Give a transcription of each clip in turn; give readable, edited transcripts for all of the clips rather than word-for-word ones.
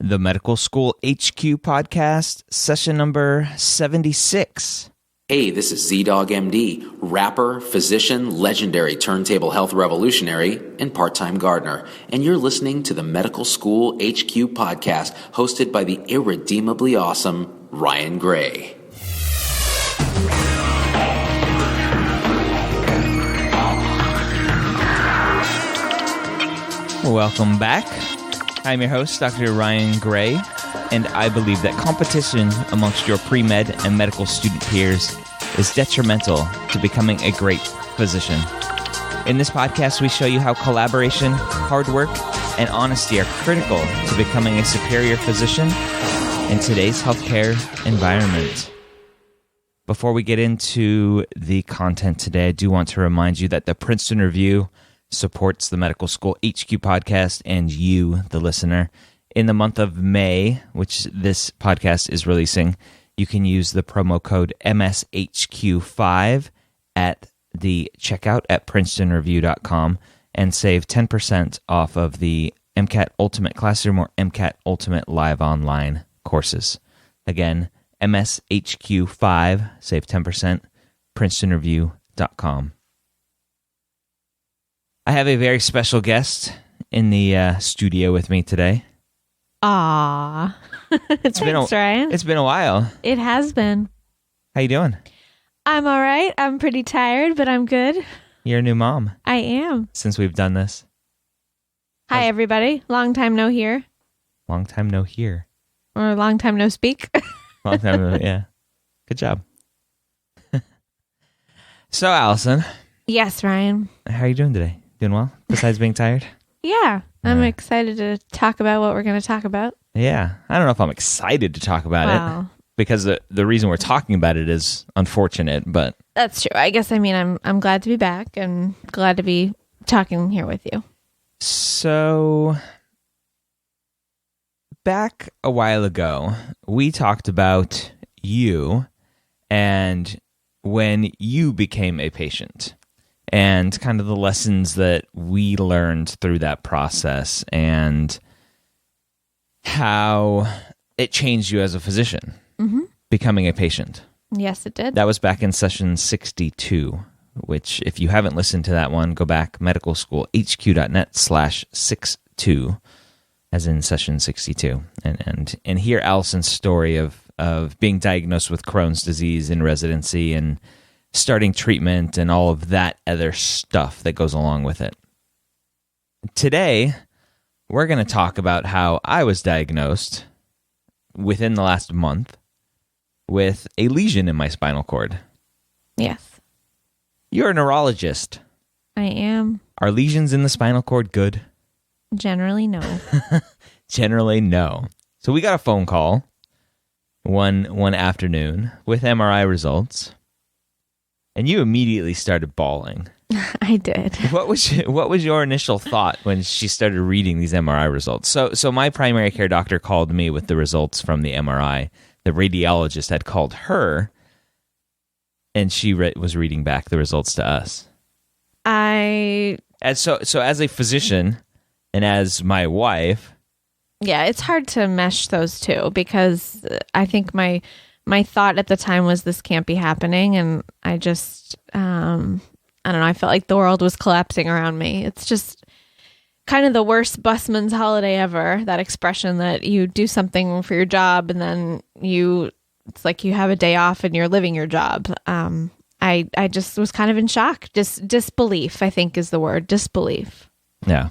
The Medical School HQ podcast, session number 76. Hey, this is Z-Dog MD, rapper, physician, legendary turntable health revolutionary, and part-time gardener. And you're listening to the Medical School HQ podcast, hosted by the irredeemably awesome Ryan Gray. Welcome back. I'm your host, Dr. Ryan Gray, and I believe that competition amongst your pre-med and medical student peers is detrimental to becoming a great physician. In this podcast, we show you how collaboration, hard work, and honesty are critical to becoming a superior physician in today's healthcare environment. Before we get into the content today, I do want to remind you that the Princeton Review supports the Medical School HQ podcast and you, the listener. In the month of May, which this podcast is releasing, you can use the promo code MSHQ5 at the checkout at princetonreview.com and save 10% off of the MCAT Ultimate Classroom or MCAT Ultimate Live Online courses. Again, MSHQ5, save 10%, princetonreview.com. I have a very special guest in the studio with me today. Ryan. It's been a while. It has been. How you doing? I'm all right. I'm pretty tired, but I'm good. You're a new mom. I am. Since we've done this. Hi, everybody. Long time no hear. Long time no hear. Or long time no speak. Long time no, yeah. Good job. So, Allison. Yes, Ryan. How are you doing today? Doing well? Besides being tired? Yeah. I'm excited to talk about what we're going to talk about. Yeah. I don't know if I'm excited to talk about it. Because the reason we're talking about it is unfortunate, but... That's true. I guess, I'm glad to be back and glad to be talking here with you. So, back a while ago, we talked about you and when you became a patient and kind of the lessons that we learned through that process and how it changed you as a physician, becoming a patient. Yes, it did. That was back in session 62, which if you haven't listened to that one, go back medicalschoolhq.net/62, as in session 62, and hear Allison's story of being diagnosed with Crohn's disease in residency and starting treatment and all of that other stuff that goes along with it. Today, we're going to talk about how I was diagnosed within the last month with a lesion in my spinal cord. Yes. You're a neurologist. I am. Are lesions in the spinal cord good? Generally, no. Generally, no. So we got a phone call one afternoon with MRI results. And you immediately started bawling. I did. What was your initial thought when she started reading these MRI results? So my primary care doctor called me with the results from the MRI. The radiologist had called her, and she was reading back the results to us. So as a physician and as my wife... Yeah, it's hard to mesh those two because I think my thought at the time was this can't be happening, and I just, I don't know, I felt like the world was collapsing around me. It's just kind of the worst busman's holiday ever, that expression that you do something for your job and then it's like you have a day off and you're living your job. I just was kind of in shock. Disbelief, I think is the word, disbelief. Yeah.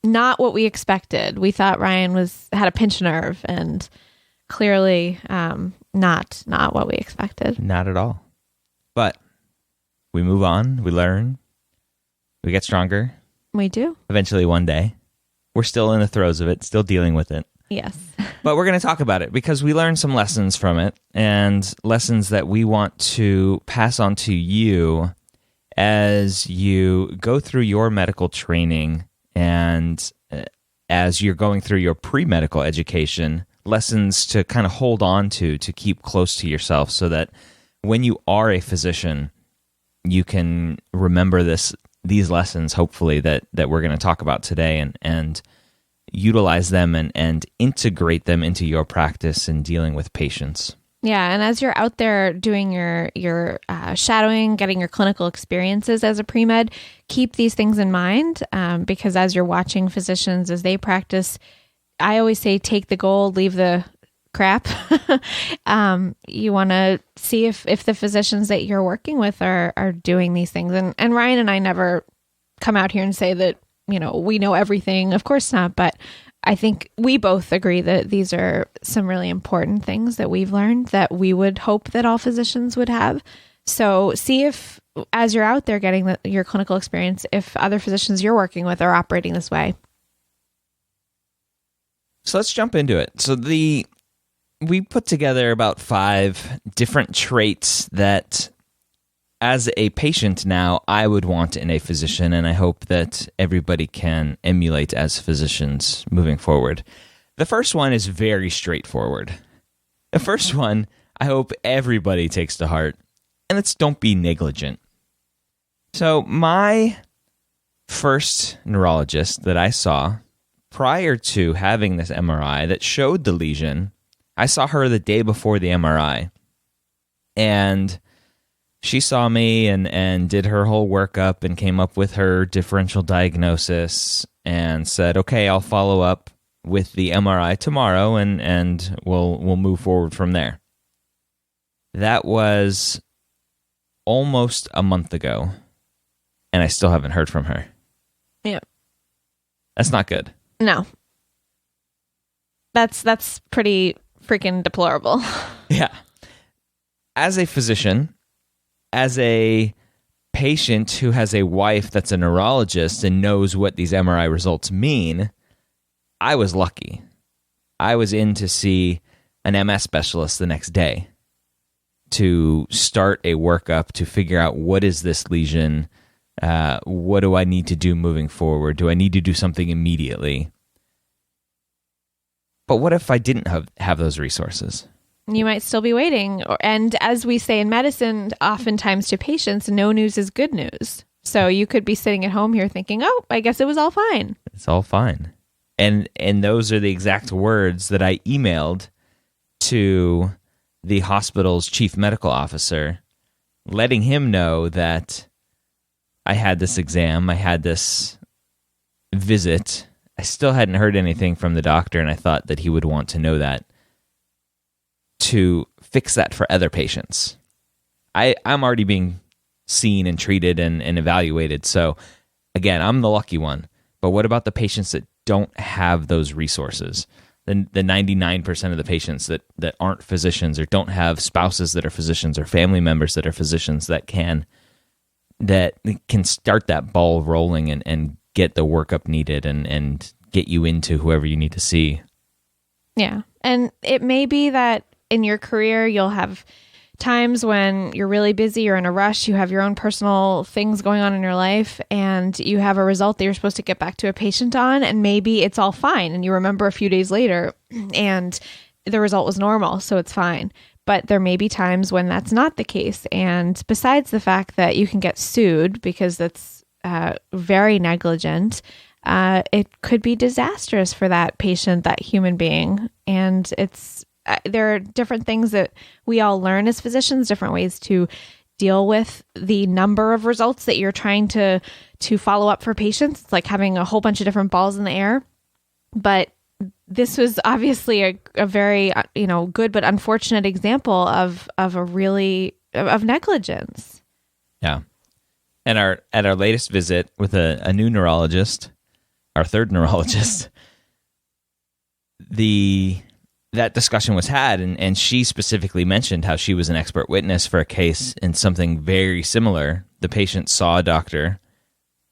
Not what we expected. We thought Ryan had a pinched nerve, and clearly not what we expected. Not at all. But we move on, we learn, we get stronger. We do. Eventually one day. We're still in the throes of it, still dealing with it. Yes. But we're going to talk about it because we learned some lessons from it, and lessons that we want to pass on to you as you go through your medical training and as you're going through your pre-medical education, lessons to kind of hold on to keep close to yourself so that when you are a physician, you can remember these lessons, hopefully, that we're going to talk about today and utilize them and integrate them into your practice in dealing with patients. Yeah, and as you're out there doing your shadowing, getting your clinical experiences as a pre-med, keep these things in mind because as you're watching physicians as they practice, I always say take the gold, leave the crap. You want to see if the physicians that you're working with are doing these things. And Ryan and I never come out here and say that, we know everything. Of course not, but I think we both agree that these are some really important things that we've learned that we would hope that all physicians would have. So see if, as you're out there getting your clinical experience, if other physicians you're working with are operating this way. So let's jump into it. So we put together about 5 different traits that, as a patient now, I would want in a physician, and I hope that everybody can emulate as physicians moving forward. The first one is very straightforward. The first one, I hope everybody takes to heart, and it's don't be negligent. So my first neurologist that I saw prior to having this MRI that showed the lesion, I saw her the day before the MRI, and she saw me and did her whole workup and came up with her differential diagnosis and said, okay, I'll follow up with the MRI tomorrow and we'll move forward from there. That was almost a month ago, and I still haven't heard from her. Yeah. That's not good. No. That's pretty freaking deplorable. Yeah. As a physician, as a patient who has a wife that's a neurologist and knows what these MRI results mean, I was lucky. I was in to see an MS specialist the next day to start a workup to figure out what is this lesion, what do I need to do moving forward? Do I need to do something immediately? But what if I didn't have those resources? You might still be waiting. And as we say in medicine, oftentimes to patients, no news is good news. So you could be sitting at home here thinking, oh, I guess it was all fine. It's all fine. And those are the exact words that I emailed to the hospital's chief medical officer, letting him know that I had this exam, I had this visit. I still hadn't heard anything from the doctor, and I thought that he would want to know that to fix that for other patients. I'm already being seen and treated and evaluated. So again, I'm the lucky one. But what about the patients that don't have those resources? The 99% of the patients that aren't physicians or don't have spouses that are physicians or family members that are physicians that can start that ball rolling and get the workup needed and get you into whoever you need to see. Yeah. And it may be that in your career, you'll have times when you're really busy, you're in a rush, you have your own personal things going on in your life, and you have a result that you're supposed to get back to a patient on, and maybe it's all fine, and you remember a few days later, and the result was normal, so it's fine. But there may be times when that's not the case, and besides the fact that you can get sued because that's very negligent, it could be disastrous for that patient, that human being, and there are different things that we all learn as physicians, different ways to deal with the number of results that you're trying to follow up for patients. It's like having a whole bunch of different balls in the air. But this was obviously a very good but unfortunate example of negligence. Yeah. And at our latest visit with a new neurologist, our third neurologist, that discussion was had, and she specifically mentioned how she was an expert witness for a case in something very similar. The patient saw a doctor,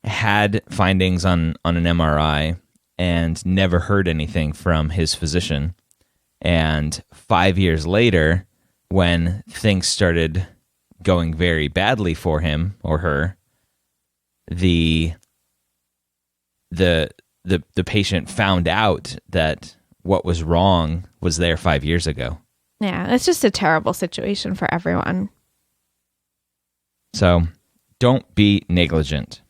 had findings on an MRI, and never heard anything from his physician. And 5 years later, when things started going very badly for him or her, the patient found out that what was wrong was there 5 years ago. Yeah, it's just a terrible situation for everyone. So don't be negligent.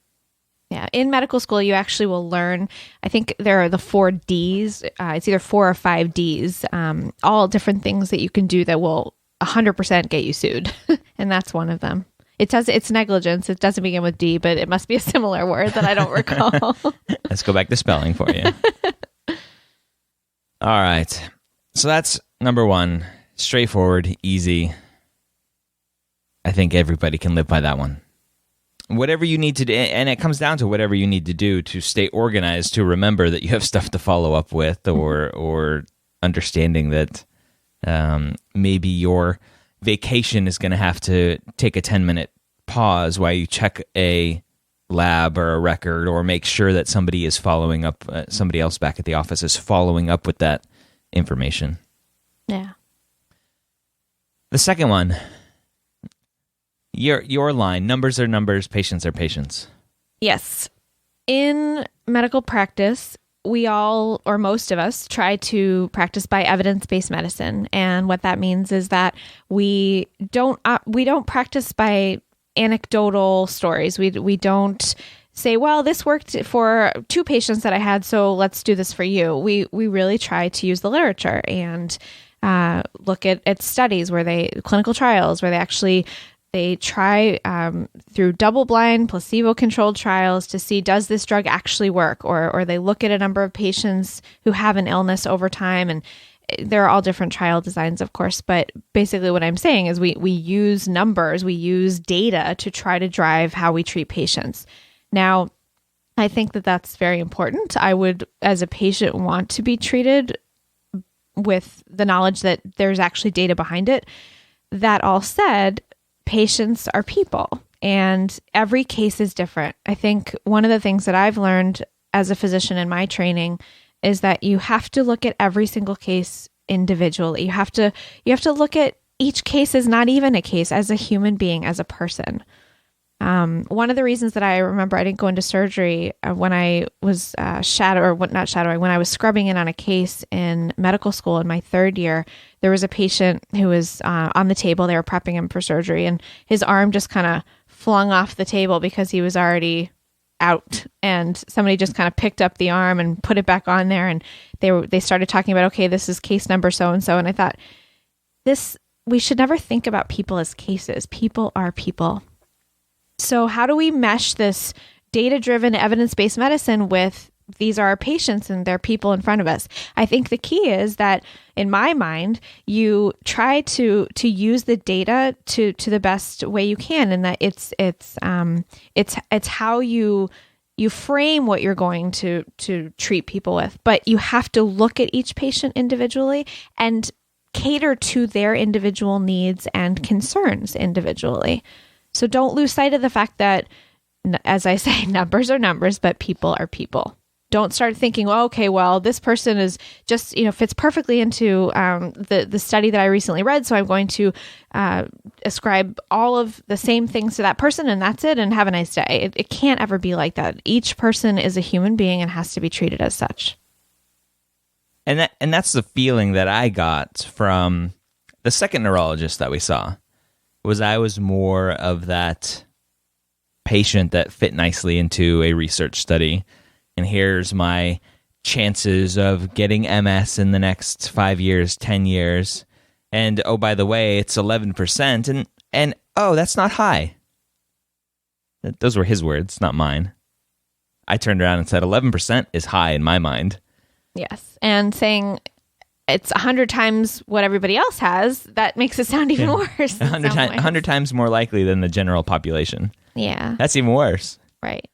Yeah. In medical school, you actually will learn, I think there are the 4 Ds. It's either 4 or 5 Ds, all different things that you can do that will 100% get you sued. And that's one of them. It's negligence. It doesn't begin with D, but it must be a similar word that I don't recall. Let's go back to spelling for you. All right. So that's number 1. Straightforward, easy. I think everybody can live by that one. Whatever you need to do, and it comes down to whatever you need to do to stay organized, to remember that you have stuff to follow up with, or understanding that maybe your vacation is going to have to take a 10-minute pause while you check a lab or a record, or make sure that somebody is following up, somebody else back at the office is following up with that information. Yeah. The second one, your line, numbers are numbers, patients are patients. Yes. In medical practice, we all, or most of us, try to practice by evidence-based medicine. And what that means is that we don't practice by anecdotal stories. We don't say, well, this worked for 2 patients that I had, so let's do this for you. We really try to use the literature and look at studies clinical trials where they try through double-blind, placebo-controlled trials to see, does this drug actually work? Or they look at a number of patients who have an illness over time. And there are all different trial designs, of course. But basically what I'm saying is we use numbers, we use data to try to drive how we treat patients. Now, I think that that's very important. I would, as a patient, want to be treated with the knowledge that there's actually data behind it. That all said, patients are people, and every case is different. I think one of the things that I've learned as a physician in my training is that you have to look at every single case individually. You have to look at each case as not even a case, as a human being, as a person. One of the reasons that I remember I didn't go into surgery when I was when I was scrubbing in on a case in medical school in my 3rd year, there was a patient who was on the table. They were prepping him for surgery, and his arm just kind of flung off the table because he was already out, and somebody just kind of picked up the arm and put it back on there, and they started talking about, okay, this is case number so-and-so, and I thought, we should never think about people as cases. People are people. So how do we mesh this data-driven, evidence-based medicine with these are our patients and they're people in front of us? I think the key is that, in my mind, you try to use the data to the best way you can, and that it's how you frame what you're going to treat people with. But you have to look at each patient individually and cater to their individual needs and concerns individually. So don't lose sight of the fact that, as I say, numbers are numbers, but people are people. Don't start thinking, well, okay, well, this person is just, fits perfectly into the study that I recently read, so I'm going to ascribe all of the same things to that person, and that's it, and have a nice day. It can't ever be like that. Each person is a human being and has to be treated as such. And that's the feeling that I got from the second neurologist that we saw. I was more of that patient that fit nicely into a research study. And here's my chances of getting MS in the next 5 years, 10 years. And, oh, by the way, it's 11%. And oh, that's not high. Those were his words, not mine. I turned around and said 11% is high in my mind. Yes. And saying it's 100 times what everybody else has, that makes it sound even worse. 100 times more likely than the general population. Yeah. That's even worse. Right.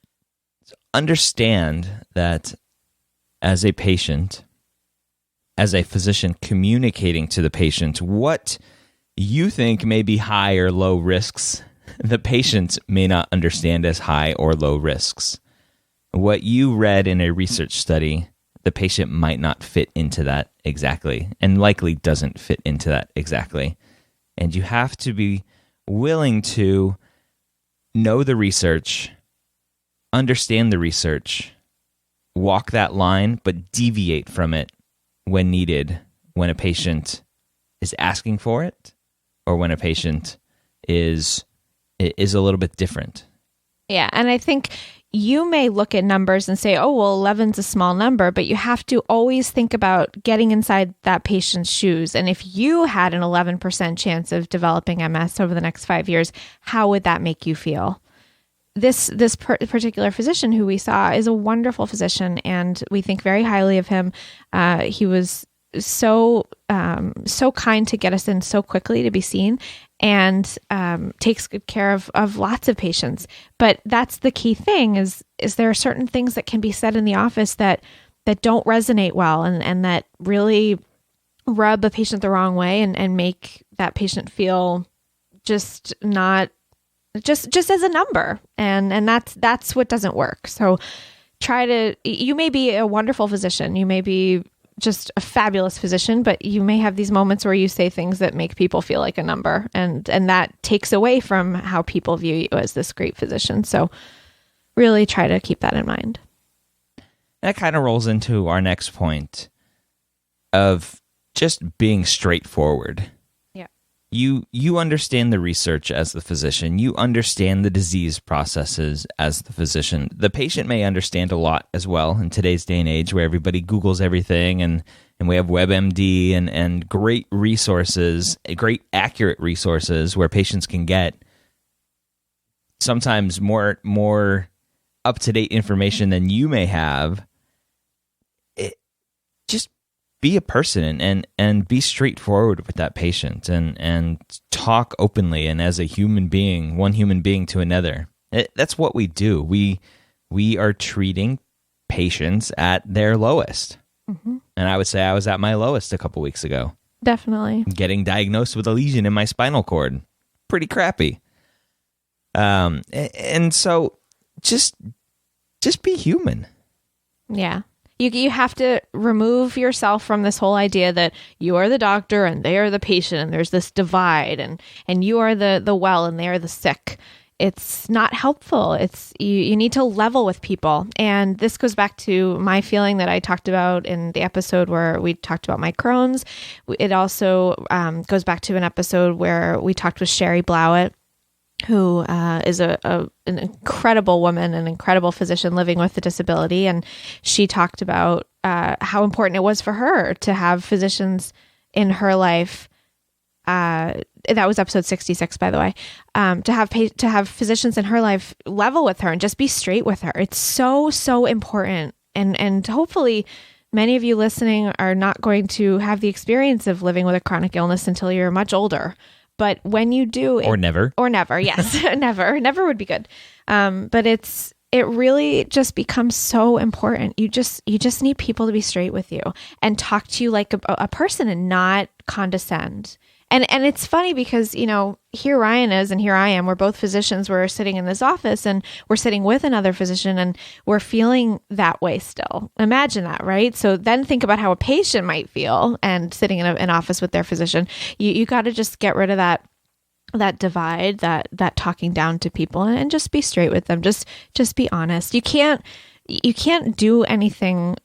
So understand that as a patient, as a physician communicating to the patient what you think may be high or low risks, the patient may not understand as high or low risks. What you read in a research study, the patient might not fit into that exactly, and likely doesn't fit into that exactly. And you have to be willing to know the research, understand the research, walk that line, but deviate from it when needed, when a patient is asking for it, or when a patient is a little bit different. Yeah, and I think you may look at numbers and say, oh, well, 11's a small number, but you have to always think about getting inside that patient's shoes. And if you had an 11% chance of developing MS over the next 5 years, how would that make you feel? This particular physician who we saw is a wonderful physician, and we think very highly of him. He was so kind to get us in so quickly to be seen, and takes good care of lots of patients. But that's the key thing is there are certain things that can be said in the office that don't resonate well and that really rub a patient the wrong way and make that patient feel just not just as a number. And that's what doesn't work. So you may be a wonderful physician. You may be just a fabulous physician, but you may have these moments where you say things that make people feel like a number, and that takes away from how people view you as this great physician. So really try to keep that in mind. That kind of rolls into our next point of just being straightforward. Yeah. You understand the research as the physician. You understand the disease processes as the physician. The patient may understand a lot as well in today's day and age where everybody Googles everything, and we have WebMD and great resources, great accurate resources where patients can get sometimes more up-to-date information than you may have. Just be a person and be straightforward with that patient and talk openly and as a human being, one human being to another. That's what we do. We are treating patients at their lowest. Mm-hmm. And I would say I was at my lowest a couple weeks ago. Definitely. Getting diagnosed with a lesion in my spinal cord. Pretty crappy. And so just be human. Yeah. You have to remove yourself from this whole idea that you are the doctor and they are the patient, and there's this divide, and you are the well and they are the sick. It's not helpful. You need to level with people. And this goes back to my feeling that I talked about in the episode where we talked about my Crohn's. It also goes back to an episode where we talked with Sherry Blowett, who is an incredible woman, an incredible physician living with a disability. And she talked about how important it was for her to have physicians in her life. That was episode 66, by the way, to have physicians in her life level with her and just be straight with her. It's so important. And hopefully many of you listening are not going to have the experience of living with a chronic illness until you're much older. But when you do, or never, yes, never would be good. But it really just becomes so important. You just need people to be straight with you and talk to you like a person and not condescend. And it's funny because, here Ryan is and here I am. We're both physicians. We're sitting in this office and we're sitting with another physician and we're feeling that way still. Imagine that, right? So then think about how a patient might feel and sitting in an office with their physician. You got to just get rid of that divide, that talking down to people, and just be straight with them. Just be honest. You can't do anything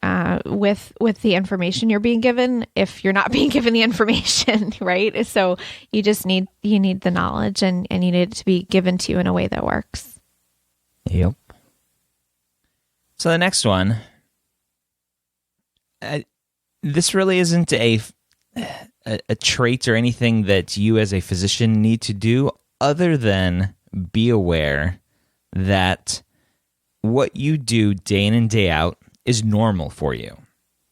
with the information you're being given if you're not being given the information, right? So you need the knowledge and you need it to be given to you in a way that works. Yep. So the next one, this really isn't a trait or anything that you as a physician need to do, other than be aware that what you do day in and day out is normal for you.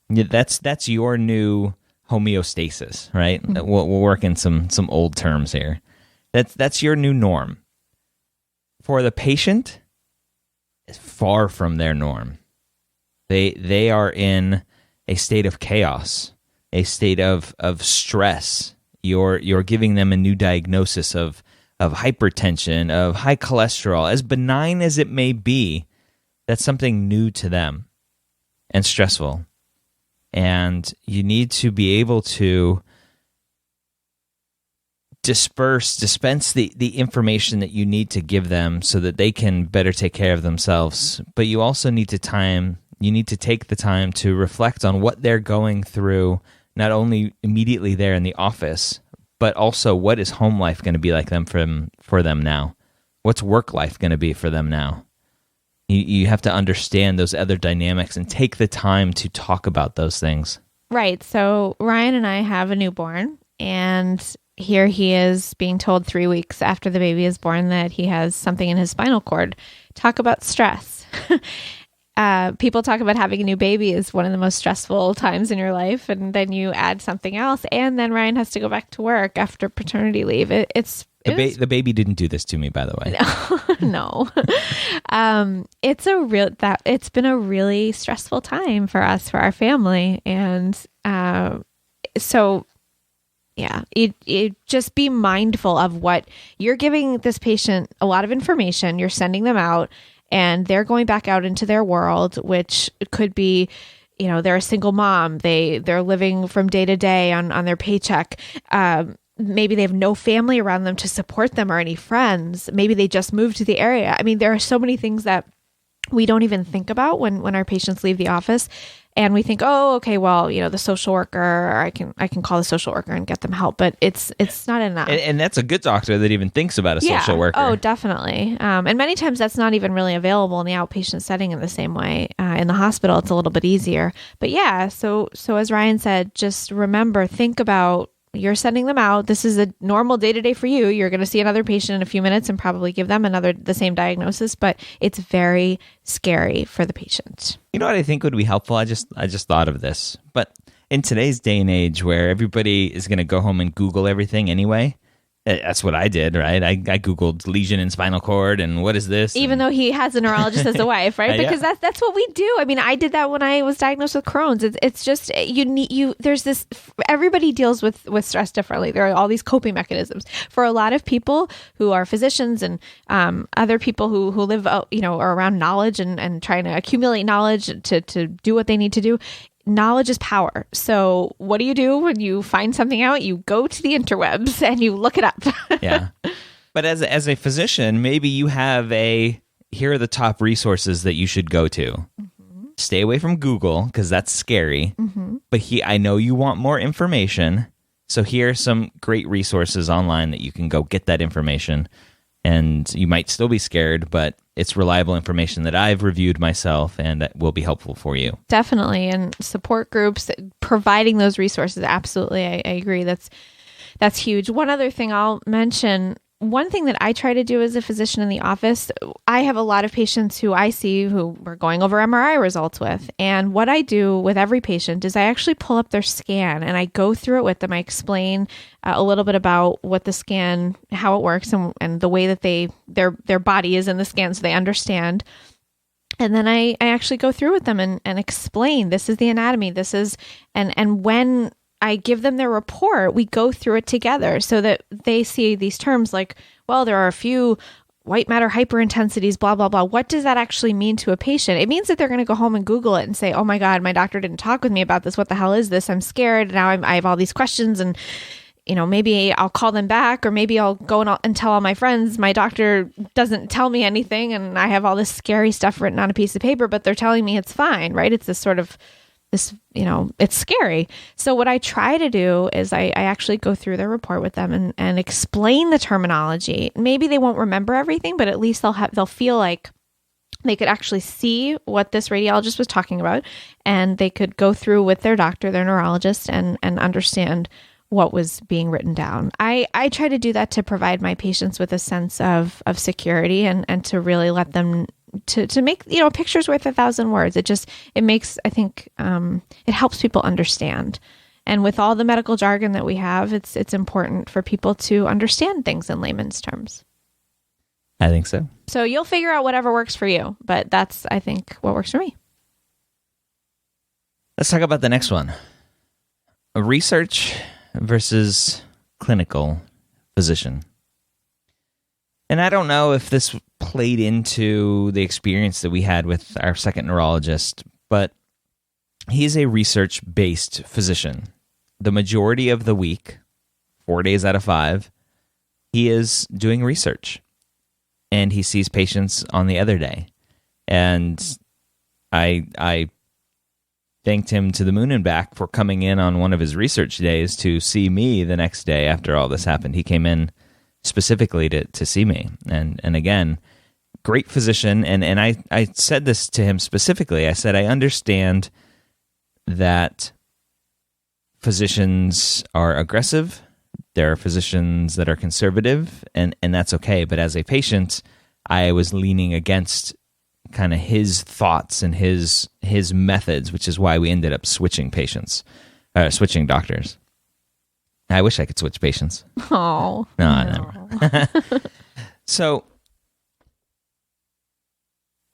That's your new homeostasis, right? Mm-hmm. We'll work in some old terms here. That's your new norm. For the patient, it's far from their norm. They are in a state of chaos, a state of stress. You're giving them a new diagnosis of hypertension, of high cholesterol, as benign as it may be. That's something new to them and stressful. And you need to be able to dispense the information that you need to give them so that they can better take care of themselves. But you also need to take the time to reflect on what they're going through, not only immediately there in the office, but also what is home life going to be like for them now? What's work life going to be for them now? You have to understand those other dynamics and take the time to talk about those things. Right. So Ryan and I have a newborn, and here he is being told 3 weeks after the baby is born that he has something in his spinal cord. Talk about stress. People talk about having a new baby is one of the most stressful times in your life, and then you add something else, and then Ryan has to go back to work after paternity leave. The baby didn't do this to me, by the way. No. It's been a really stressful time for us, for our family, and so yeah, you just be mindful of what you're giving this patient. A lot of information, you're sending them out, and they're going back out into their world, which could be, they're a single mom. They're living from day to day on their paycheck. Maybe they have no family around them to support them or any friends. Maybe they just moved to the area. I mean, there are so many things that we don't even think about when our patients leave the office. And we think, oh, okay, well, the social worker, or I can call the social worker and get them help, but it's not enough. And that's a good doctor that even thinks about a social worker. Oh, definitely. And many times that's not even really available in the outpatient setting in the same way. In the hospital, it's a little bit easier. But yeah, so as Ryan said, just remember, think about, you're sending them out. This is a normal day-to-day for you. You're going to see another patient in a few minutes and probably give them the same diagnosis, but it's very scary for the patient. You know what I think would be helpful? I just thought of this. But in today's day and age where everybody is going to go home and Google everything anyway, that's what I did, right? I Googled lesion in spinal cord and what is this? Even though he has a neurologist as a wife, right? Because that's what we do. I mean, I did that when I was diagnosed with Crohn's. It's just, there's this, everybody deals with stress differently. There are all these coping mechanisms. For a lot of people who are physicians and other people who live, are around knowledge and trying to accumulate knowledge to do what they need to do, knowledge is power. So what do you do when you find something out? You go to the interwebs and you look it up. Yeah. But as a physician, maybe you have here are the top resources that you should go to. Mm-hmm. Stay away from Google because that's scary. Mm-hmm. But I know you want more information. So here are some great resources online that you can go get that information. And you might still be scared, but it's reliable information that I've reviewed myself and that will be helpful for you. Definitely. And support groups, providing those resources. Absolutely. I agree. That's huge. One other thing I'll mention, one thing that I try to do as a physician in the office, I have a lot of patients who I see who we're going over MRI results with. And what I do with every patient is I actually pull up their scan and I go through it with them. I explain a little bit about what the scan, how it works and the way that their body is in the scan so they understand. And then I actually go through with them and explain, this is the anatomy, and when I give them their report, we go through it together so that they see these terms like, well, there are a few white matter hyperintensities, blah, blah, blah. What does that actually mean to a patient? It means that they're going to go home and Google it and say, oh my God, my doctor didn't talk with me about this. What the hell is this? I'm scared. Now I have all these questions and, maybe I'll call them back or maybe I'll go and tell all my friends, my doctor doesn't tell me anything and I have all this scary stuff written on a piece of paper, but they're telling me it's fine, right? It's this sort of it's scary. So what I try to do is I actually go through their report with them and explain the terminology. Maybe they won't remember everything, but at least they'll feel like they could actually see what this radiologist was talking about, and they could go through with their doctor, their neurologist, and understand what was being written down. I try to do that to provide my patients with a sense of security and to really let them to make, a picture's worth 1,000 words. It makes, I think, it helps people understand. And with all the medical jargon that we have, it's important for people to understand things in layman's terms. I think so. So you'll figure out whatever works for you, but that's, I think, what works for me. Let's talk about the next one. Research versus clinical physician. And I don't know if this played into the experience that we had with our second neurologist, but he's a research-based physician. The majority of the week, 4 days out of 5, he is doing research. And he sees patients on the other day. And I thanked him to the moon and back for coming in on one of his research days to see me the next day after all this happened. He came in specifically to see me. And again, great physician, and I said this to him specifically. I said, I understand that physicians are aggressive. There are physicians that are conservative, and that's okay. But as a patient, I was leaning against kind of his thoughts and his methods, which is why we ended up switching doctors. I wish I could switch patients. Oh. No. Never. So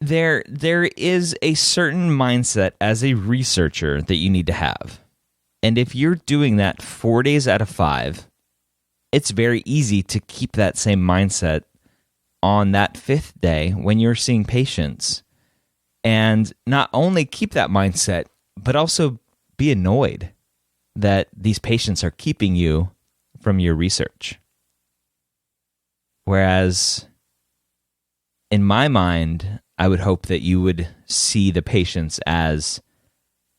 there is a certain mindset as a researcher that you need to have. And if you're doing that 4 days out of 5, it's very easy to keep that same mindset on that 5th day when you're seeing patients. And not only keep that mindset, but also be annoyed that these patients are keeping you from your research. Whereas in my mind, I would hope that you would see the patients as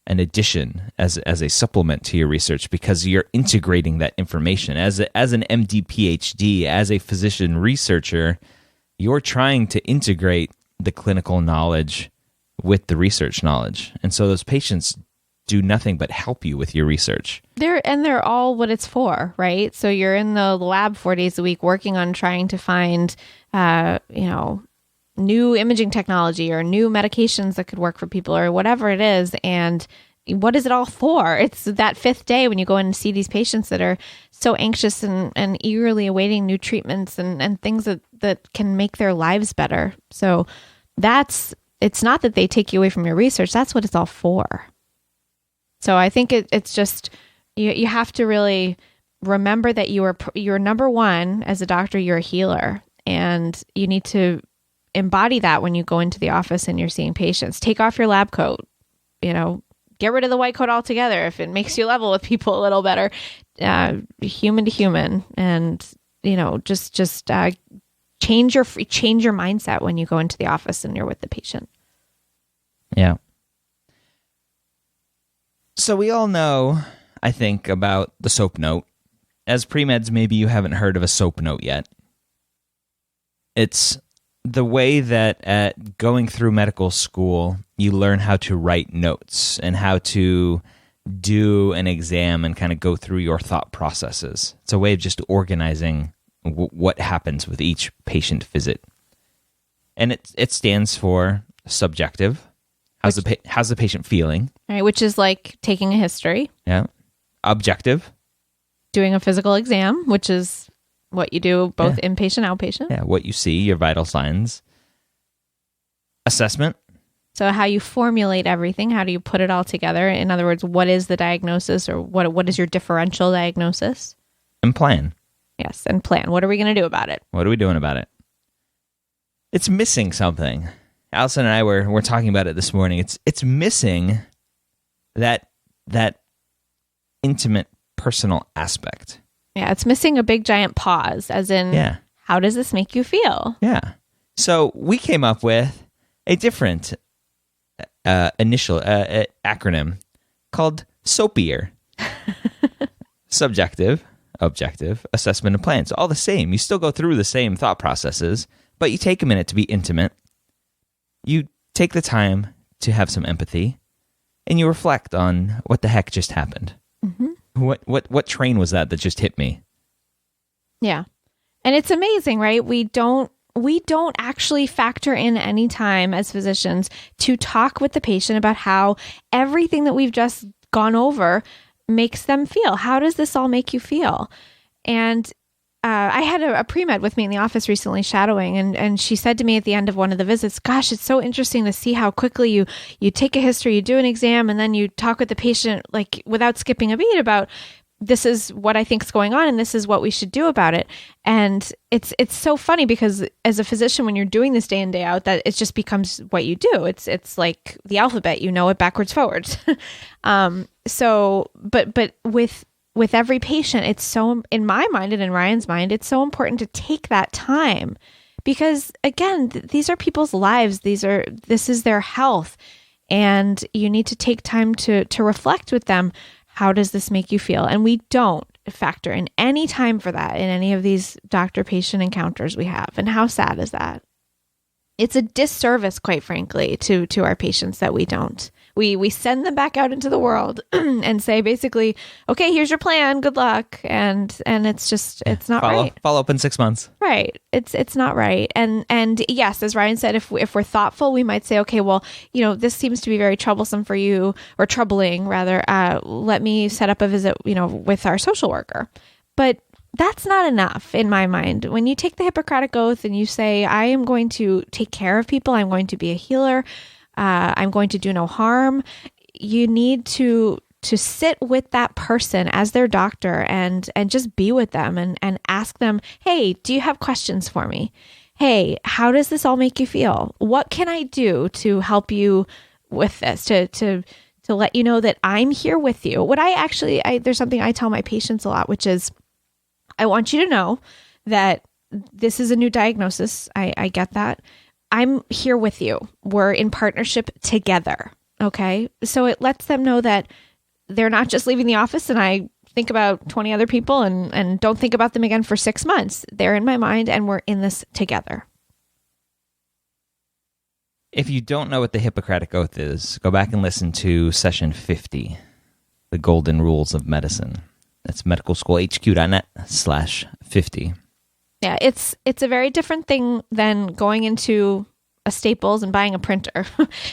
an addition, as a supplement to your research, because you're integrating that information. As an MD, PhD, as a physician researcher, you're trying to integrate the clinical knowledge with the research knowledge. And so those patients do nothing but help you with your research. They're all what it's for, right? So you're in the lab 4 days a week working on trying to find, new imaging technology or new medications that could work for people or whatever it is. And what is it all for? It's that 5th day when you go in and see these patients that are so anxious and eagerly awaiting new treatments and things that can make their lives better. So it's not that they take you away from your research. That's what it's all for. So I think it's just, you have to really remember that you're number one as a doctor, you're a healer, and you need to embody that when you go into the office and you're seeing patients. Take off your lab coat, get rid of the white coat altogether if it makes you level with people a little better, human to human, and just change your mindset when you go into the office and you're with the patient. Yeah. So we all know, I think, about the SOAP note. As pre-meds, maybe you haven't heard of a SOAP note yet. It's the way that at going through medical school, you learn how to write notes and how to do an exam and kind of go through your thought processes. It's a way of just organizing what happens with each patient visit. And it stands for subjective. How's the patient feeling? Right, which is like taking a history. Yeah. Objective. Doing a physical exam, which is what you do both inpatient, outpatient. Yeah, what you see, your vital signs. Assessment. So how you formulate everything, how do you put it all together? In other words, what is the diagnosis, or what is your differential diagnosis? And plan. Yes, and plan. What are we going to do about it? What are we doing about it? It's missing something. Allison and I were talking about it this morning. It's missing that intimate, personal aspect. Yeah, it's missing a big giant pause, as in, how does this make you feel? Yeah. So we came up with a different initial acronym called SOAPier. Subjective, objective, assessment, and plan. It's all the same. You still go through the same thought processes, but you take a minute to be intimate. You take the time to have some empathy, and you reflect on what the heck just happened. Mm-hmm. What train was that just hit me? Yeah. And it's amazing, right? We don't actually factor in any time as physicians to talk with the patient about how everything that we've just gone over makes them feel. How does this all make you feel? And I had a pre-med with me in the office recently shadowing, and she said to me at the end of one of the visits, gosh, it's so interesting to see how quickly you take a history, you do an exam, and then you talk with the patient like without skipping a beat about, this is what I think is going on and this is what we should do about it. And it's so funny because as a physician, when you're doing this day in, day out, that it just becomes what you do. It's like the alphabet, you know it backwards, forwards. But with every patient, it's so, in my mind and in Ryan's mind, it's so important to take that time because again, these are people's lives. This is their health, and you need to take time to reflect with them. How does this make you feel? And we don't factor in any time for that in any of these doctor-patient encounters we have. And how sad is that? it's a disservice, quite frankly, to our patients that we don't. We send them back out into the world and say basically, okay, here's your plan, good luck, and it's just it's not right. Follow up in 6 months. Right. It's not right. And yes, as Ryan said, if we're thoughtful, we might say, okay, well, this seems to be very troublesome for you, or troubling rather. Let me set up a visit, with our social worker. But that's not enough in my mind. When you take the Hippocratic Oath and you say, I am going to take care of people, I'm going to be a healer, I'm going to do no harm, you need to sit with that person as their doctor and just be with them and ask them, hey, do you have questions for me? Hey, how does this all make you feel? What can I do to help you with this, to let you know that I'm here with you? What there's something I tell my patients a lot, which is, I want you to know that this is a new diagnosis. I get that. I'm here with you. We're in partnership together. Okay. So it lets them know that they're not just leaving the office and I think about 20 other people and don't think about them again for 6 months. They're in my mind and we're in this together. If you don't know what the Hippocratic Oath is, go back and listen to session 50, The Golden Rules of Medicine. That's medicalschoolhq.net/50. Yeah, it's a very different thing than going into a Staples and buying a printer.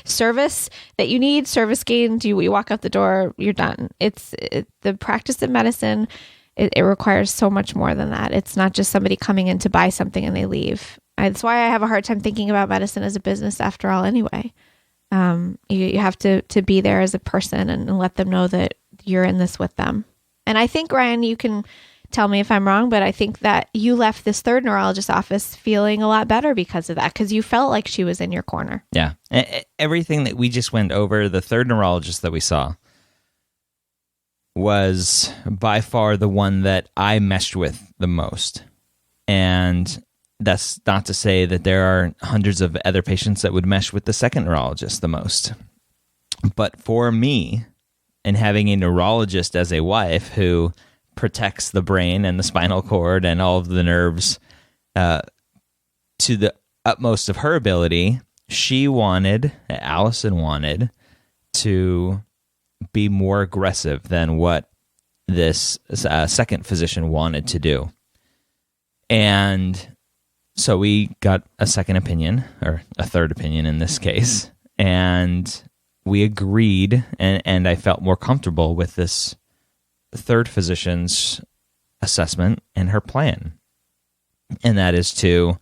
Service that you need, service gained, you walk out the door, you're done. The practice of medicine, it requires so much more than that. It's not just somebody coming in to buy something and they leave. That's why I have a hard time thinking about medicine as a business after all anyway. You have to be there as a person and let them know that you're in this with them. And I think, Ryan, you can tell me if I'm wrong, but I think that you left this third neurologist office feeling a lot better because of that, because you felt like she was in your corner. Yeah. Everything that we just went over, the third neurologist that we saw was by far the one that I meshed with the most. And that's not to say that there are hundreds of other patients that would mesh with the second neurologist the most. But for me, and having a neurologist as a wife who protects the brain and the spinal cord and all of the nerves to the utmost of her ability, Allison wanted to be more aggressive than what this second physician wanted to do. And so we got a second opinion, or a third opinion in this case, and we agreed, and I felt more comfortable with this third physician's assessment and her plan. And that is to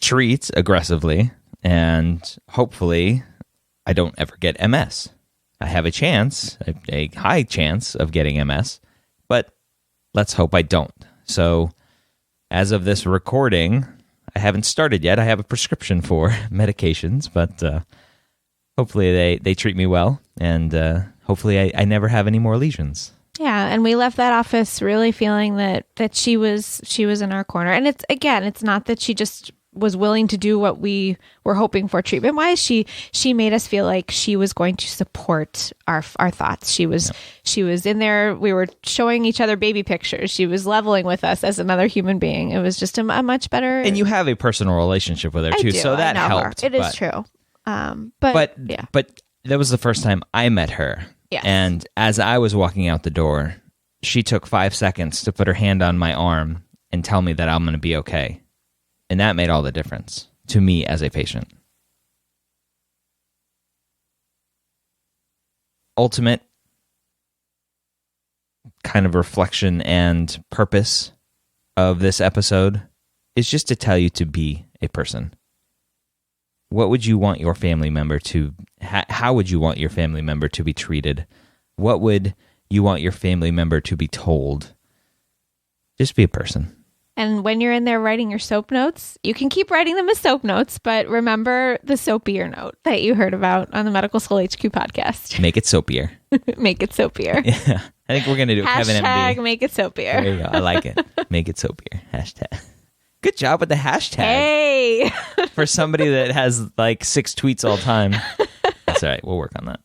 treat aggressively, and hopefully I don't ever get MS. I have a high chance of getting MS, but let's hope I don't. So as of this recording, I haven't started yet. I have a prescription for medications, but hopefully they treat me well, and hopefully I never have any more lesions. Yeah, and we left that office really feeling that she was in our corner. And it's not that she just was willing to do what we were hoping for treatment-wise. She made us feel like she was going to support our thoughts. She was in there. We were showing each other baby pictures. She was leveling with us as another human being. It was just a much better. And you have a personal relationship with her too, so that helped. It is true. But that was the first time I met her. Yes. And as I was walking out the door, she took 5 seconds to put her hand on my arm and tell me that I'm going to be okay. And that made all the difference to me as a patient. Ultimate kind of reflection and purpose of this episode is just to tell you to be a person. What would you want your family member to, how would you want your family member to be treated? What would you want your family member to be told? Just be a person. And when you're in there writing your soap notes, you can keep writing them as soap notes, but remember the soapier note that you heard about on the Medical School HQ podcast. Make it soapier. Make it soapier. Yeah. I think we're going to do Kevin MD. Hashtag make it soapier. There you go. I like it. Make it soapier. Hashtag. Good job with the hashtag. Hey. For somebody that has like 6 tweets all time. That's all right. We'll work on that.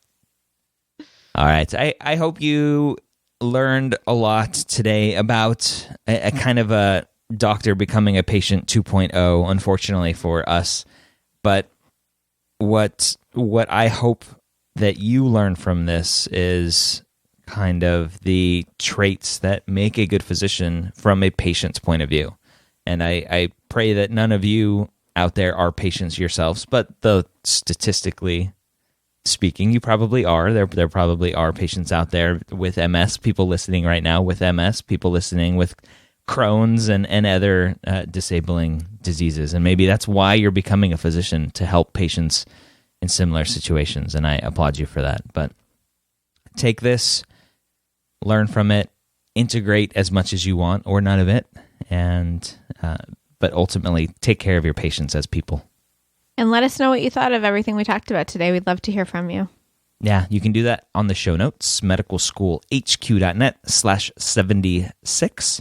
All right. I hope you learned a lot today about a kind of a doctor becoming a patient 2.0. Unfortunately for us, But what I hope that you learn from this is kind of the traits that make a good physician from a patient's point of view. And I pray that none of you out there are patients yourselves, but though statistically speaking, you probably are. There probably are patients out there with MS, people listening right now with MS, people listening with Crohn's and other disabling diseases. And maybe that's why you're becoming a physician, to help patients in similar situations. And I applaud you for that. But take this, learn from it, integrate as much as you want or none of it, and but ultimately take care of your patients as people. And let us know what you thought of everything we talked about today. We'd love to hear from you. Yeah, you can do that on the show notes, medicalschoolhq.net/76.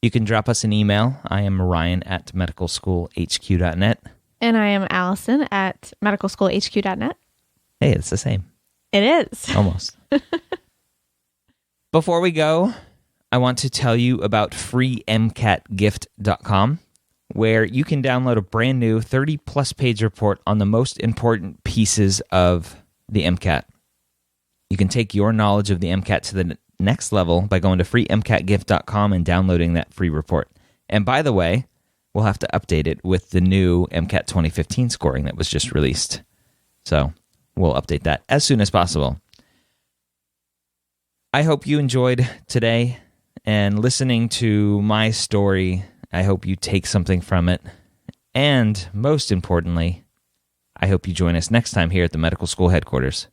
You can drop us an email. I am Ryan at medicalschoolhq.net. And I am Allison at medicalschoolhq.net. Hey, it's the same. It is. Almost. Before we go, I want to tell you about freemcatgift.com, where you can download a brand new 30-plus page report on the most important pieces of the MCAT. You can take your knowledge of the MCAT to the next level by going to freemcatgift.com and downloading that free report. And by the way, we'll have to update it with the new MCAT 2015 scoring that was just released. So we'll update that as soon as possible. I hope you enjoyed today and listening to my story. I hope you take something from it. And most importantly, I hope you join us next time here at the Medical School Headquarters.